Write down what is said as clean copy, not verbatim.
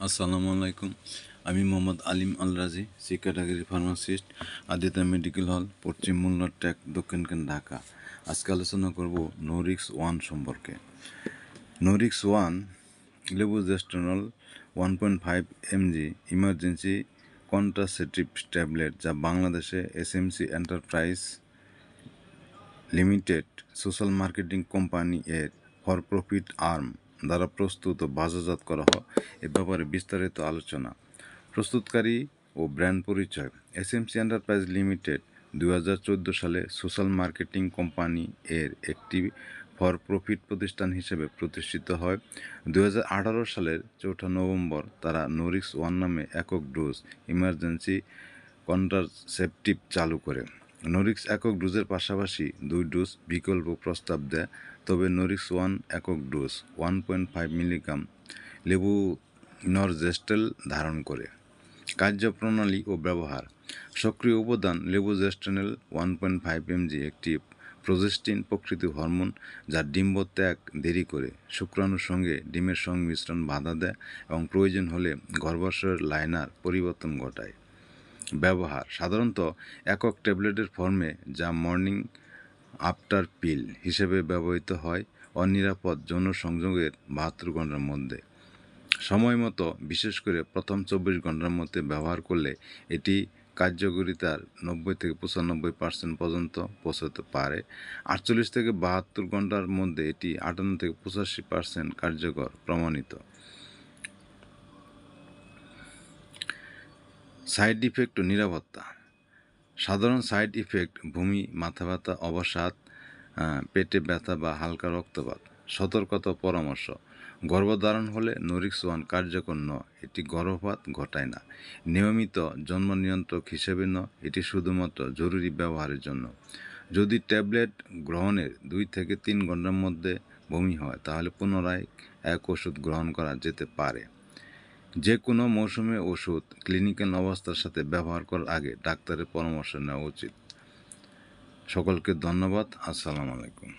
আসসালামু আলাইকুম। আমি Mohammad Alim Al Razi, C category pharmacist, Aditya medical hall, পশ্চিম মোল্লার ট্যাক, দক্ষিণখান, ঢাকা। আজকে আলোচনা করব নোরিক্স ওয়ান সম্পর্কে। Norix one levonorgestrel 1.5 mg emergency contraceptive tablet, যা বাংলাদেশে SMC enterprise limited social marketing company এর ফর প্রফিট আর্ম দ্বারা প্রস্তুত ও বাজারজাত করা হয়। এ ব্যাপারে বিস্তারিত আলোচনা। প্রস্তুতকারী ও ব্র্যান্ড পরিচয়। এসএমসি এন্টারপ্রাইজ লিমিটেড 2014 সালে সোশ্যাল মার্কেটিং কোম্পানি এর একটি ফর প্রফিট প্রতিষ্ঠান হিসেবে প্রতিষ্ঠিত হয়। 2018 সালের 4 নভেম্বর তারা নোরিক্স ওয়ান নামে একক ডোজ ইমার্জেন্সি কন্ট্রাসেপটিভ চালু করে। নোরিক্স একক ডোজের পাশাপাশি 2 ডোজ বিকল্প প্রস্তাব দেয়, তবে নোরিক্স ওয়ান একক ডোজ 1.5 মিলিগ্রাম লেভোনরজেস্টেল ধারণ করে। কার্যপ্রণালী ও ব্যবহার। সক্রিয় উপাদান লেভোজেস্টেরল 1.5 mg একটি প্রোজেস্টিন প্রকৃতির হরমোন, যা ডিম্ব ত্যাগ দেরি করে, শুক্রাণুর সঙ্গে ডিমের সংমিশ্রণ বাধা দেয় এবং প্রয়োজন হলে গর্ভাশয়ের লাইনার পরিবর্তন ঘটায়। ব্যবহার সাধারণত একক ট্যাবলেটের ফর্মে, যা মর্নিং আফটার পিল হিসেবে ব্যবহৃত হয় অনিরাপদ যৌন সংযোগের 72 ঘন্টার মধ্যে। সময় মতো, বিশেষ করে প্রথম 24 ঘন্টার মধ্যে ব্যবহার করলে এটি কার্যকারিতার 90-95% পর্যন্ত পৌঁছাতে পারে। 48-72 ঘন্টার মধ্যে এটি 58-85% কার্যকর প্রমাণিত। সাইড ইফেক্ট ও নিরাপত্তা। সাধারণ সাইড ইফেক্ট: বমি, মাথা ব্যথা, অবসাদ, পেটে ব্যথা বা হালকা রক্তপাত। সতর্কতা ও পরামর্শ: গর্ভধারণ হলে নোরিক্স ওয়ান কার্যকর নয়, এটি গর্ভপাত ঘটায় না। নিয়মিত জন্ম নিয়ন্ত্রক হিসেবে নয়, এটি শুধুমাত্র জরুরি ব্যবহারের জন্য। যদি ট্যাবলেট গ্রহণের 2-3 ঘন্টার মধ্যে বমি হয়, তাহলে পুনরায় এক ওষুধ গ্রহণ করা যেতে পারে। যে কোনো মৌসুমে ওষুধ ক্লিনিক্যাল অবস্থার সাথে ব্যবহার করার আগে ডাক্তারের পরামর্শ নেওয়া উচিত। সকলকে ধন্যবাদ। আসসালামু আলাইকুম।